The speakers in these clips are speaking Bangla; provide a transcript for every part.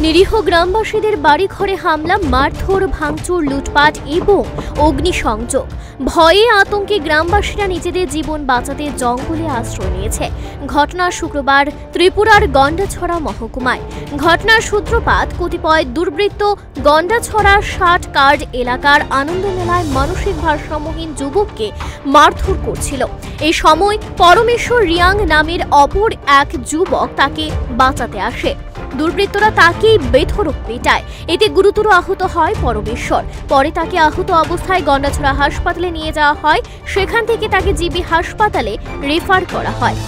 নিরীহ গ্রামবাসীদের বাড়িঘরে হামলা, মারধর, ভাঙচুর, লুটপাট এবং অগ্নিসংযোগ। ভয়ে আতঙ্কে গ্রামবাসীরা নিজেদের জীবন বাঁচাতে জঙ্গলে আশ্রয় নিয়েছে। ঘটনা শুক্রবার ত্রিপুরার গন্ডাছড়া মহকুমায়। ঘটনার সূত্রপাত কতিপয় দুর্বৃত্ত গন্ডাছড়া ৬০ কার্ড এলাকার আনন্দ মেলায় মানসিক ভারসাম্যহীন যুবককে মারধর করছিল। এই সময় পরমেশ্বর রিয়াং নামের অপর এক যুবক তাকে বাঁচাতে আসে। দুর্বৃত্তরা তাকেই বেধড়ক পেটায়। এতে গুরুতর আহত হয় পরমেশ্বর। পরে তাকে আহত অবস্থায় গন্ডাছড়া হাসপাতালে নিয়ে যাওয়া হয়। সেখান থেকে তাকে জিবি হাসপাতালে রেফার করা হয়।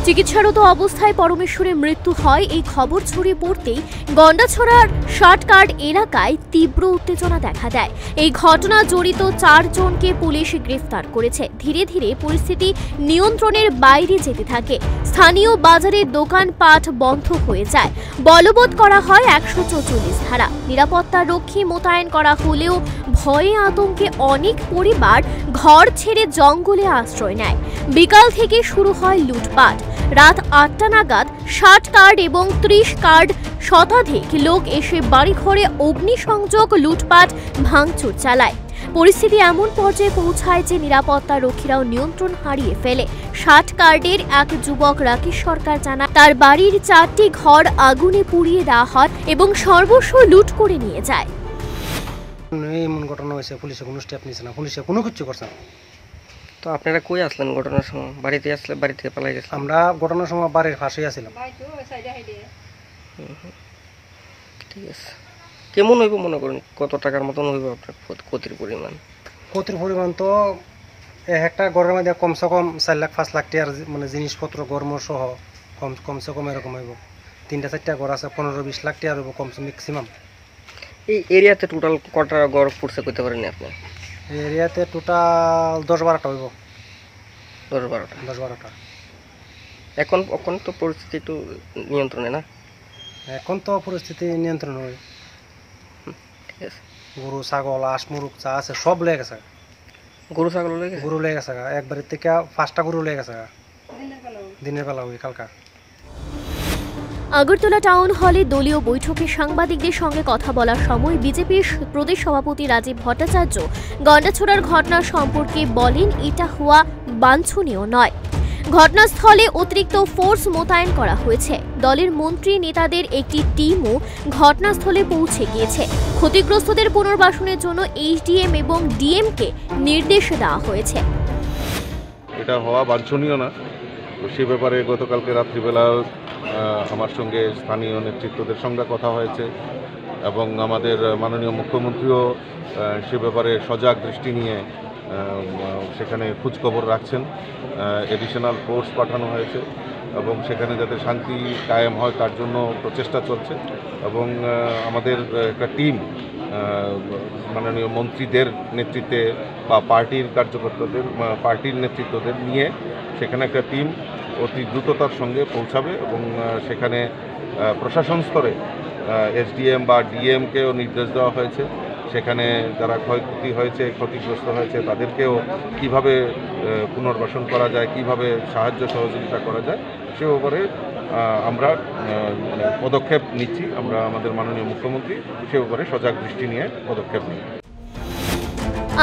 চিকিৎসারত অবস্থায় পরমেশ্বরের মৃত্যু হয়। এই খবর ছড়িয়ে পড়তেই গন্ডাছড়ার ৬০ কার্ড এলাকায় তীব্র উত্তেজনা দেখা দেয়। এই ঘটনা জড়িত ৪ জনকে পুলিশ গ্রেফতার করেছে। ধীরে ধীরে পরিস্থিতি নিয়ন্ত্রণের বাইরে যেতে থাকে। স্থানীয় বাজারের দোকানপাট বন্ধ হয়ে যায়। বলবৎ করা হয় ১৪৪ ধারা। নিরাপত্তা রক্ষী মোতায়েন করা হলেও ভয়ে আতঙ্কে অনেক পরিবার ঘর ছেড়ে জঙ্গলে আশ্রয় নেয়। বিকাল থেকে শুরু হয় লুটপাট। রাত ৮টা নাগাদ ৬০ কার্ড এবং ৩০ কার্ড শতাধিক লোক এসে বাড়িঘরে অগ্নিসংযোগ, লুটপাট, ভাঙচুর চালায়। পরিস্থিতি এমন পর্যায়ে পৌঁছায় যে নিরাপত্তা রক্ষীরাও নিয়ন্ত্রণ হারিয়ে ফেলে। ৬০ কার্ডের এক যুবক রাকেশ সরকার জানায়, তার বাড়ির ৪টি ঘর আগুনে পুড়িয়ে দেওয়া হয় এবং সর্বস্ব লুট করে নিয়ে যায়। এমন ঘটনা হয়েছে, পুলিশে কোনো স্টেপ নিচ্ছে না, পুলিশে কোনো কিছু করছে না। তো আপনারা কই আসলেন ঘটনার সময়? বাড়িতে আসলে বাড়ি থেকে পালাই গেছেন? আমরা ঘটনার সময় বাড়ির পাশেই আছিলাম। ঠিক আছে, কেমন হইব মনে করেন? কত টাকার মতন হইব আপনার ক্ষতির পরিমাণ? ক্ষতির পরিমাণ তো একটা ঘরের মধ্যে কমসে কম ৪ লাখ ৫ লাখ টাকার মানে জিনিসপত্র গরম সহ কমসে কম এরকম হইব। ৩টা ৪টা ঘর আছে, ১৫-২০ লাখ টাকার হইব কমসে ম্যাক্সিমাম। এই এরিয়াতে টোটাল কটা ঘর পড়ছে করতে পারেন আপনি? এই এরিয়াতে টোটাল ১০-১২টা হইব। ১০-১২টা। এখন তো পরিস্থিতি একটু নিয়ন্ত্রণে না? এখন তো পরিস্থিতি নিয়ন্ত্রণ হয়। ঠিক আছে। গরু, ছাগল, হাঁস, মুরগ যা আছে সব লেগে গেছে। গরু ছাগল লেগে গেছে? গরু লেগে গেছে, একবারের থেকে ৫টা গরু লেগে গেছে দিনের বেলা ওই কালকা। আগরতলা টাউন হলে দলীয় বৈঠকে সাংবাদিকদের সঙ্গে কথা বলার সময় বিজেপির প্রদেশ সভাপতি রাজীব ভট্টাচার্য গন্ডাছড়ার ঘটনা সম্পর্কে বলেন, এটা হওয়া বাঞ্ছনীয় নয়। ঘটনাস্থলে অতিরিক্ত ফোর্স মোতায়েন করা হয়েছে। দলের মন্ত্রী নেতাদের একটি টিমও ঘটনাস্থলে পৌঁছে গিয়েছে। ক্ষতিগ্রস্তদের পুনর্বাসনের জন্য এইচডিএম এবং ডিএমকে নির্দেশ দেওয়া হয়েছে। এটা হওয়া বাঞ্ছনীয় না। তো সে ব্যাপারে গতকালকে রাত্রিবেলা আমার সঙ্গে স্থানীয় নেতৃত্বদের সঙ্গে কথা হয়েছে এবং আমাদের মাননীয় মুখ্যমন্ত্রীও সে ব্যাপারে সজাগ দৃষ্টি নিয়ে সেখানে খোঁজখবর রাখছেন। এডিশনাল ফোর্স পাঠানো হয়েছে এবং সেখানে যাতে শান্তি কায়েম হয় তার জন্য প্রচেষ্টা চলছে এবং আমাদের একটা টিম মাননীয় মন্ত্রীদের নেতৃত্বে বা পার্টির কার্যকর্তাদের, পার্টির নেতৃত্বদের নিয়ে সেখানে একটা টিম অতি দ্রুততার সঙ্গে পৌঁছাবে এবং সেখানে প্রশাসন স্তরে এসডিএম বা ডিএমকেও নির্দেশ দেওয়া হয়েছে। সেখানে যারা ক্ষয়ক্ষতি হয়েছে, ক্ষতিগ্রস্ত হয়েছে তাদেরকেও কিভাবে পুনর্বাসন করা যায়, কিভাবে সাহায্য সহযোগিতা করা যায় সে ব্যাপারে আমরা পদক্ষেপ নিচ্ছি। আমরা আমাদের মাননীয় মুখ্যমন্ত্রী সে ব্যাপারে সজাগ দৃষ্টি নিয়ে পদক্ষেপ নিই।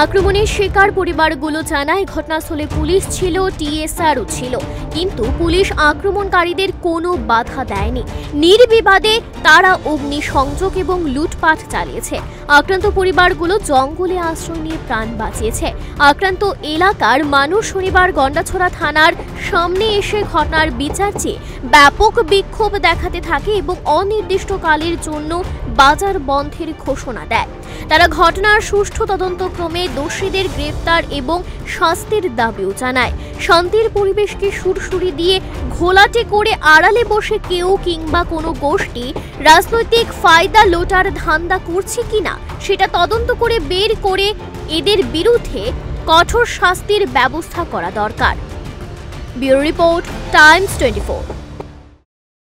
আক্রমণের শিকার পরিবারগুলো জানায়, ঘটনাস্থলে পুলিশ ছিল, টিএসআরও ছিল, কিন্তু পুলিশ আক্রমণকারীদের কোনো বাধা দেয়নি। নির্বিবাদে তারা অগ্নিসংযোগ এবং লুটপাট চালিয়েছে। আক্রান্ত পরিবারগুলো জঙ্গলে আশ্রয় নিয়ে প্রাণ বাঁচিয়েছে। আক্রান্ত এলাকার মানুষ শনিবার গন্ডাছড়া থানার সামনে এসে ঘটনার বিচার চেয়ে ব্যাপক বিক্ষোভ দেখাতে থাকে এবং অনির্দিষ্টকালের জন্য বাজার বন্ধের ঘোষণা দেয়। তারা ঘটনার সুষ্ঠু তদন্তক্রমে দোষীদের গ্রেফতার এবং শাস্তির দাবিও জানায়। শান্তির পরিবেশকে সুরসুরি দিয়ে ঘোলাটে করে আড়ালে বসে কেউ কিংবা কোনো গোষ্ঠী রাজনৈতিক ফায়দা লোটার ধান্দা করছে কিনা সেটা তদন্ত করে বের করে এদের বিরুদ্ধে কঠোর শাস্তির ব্যবস্থা করা দরকার। Bureau report, Times 24।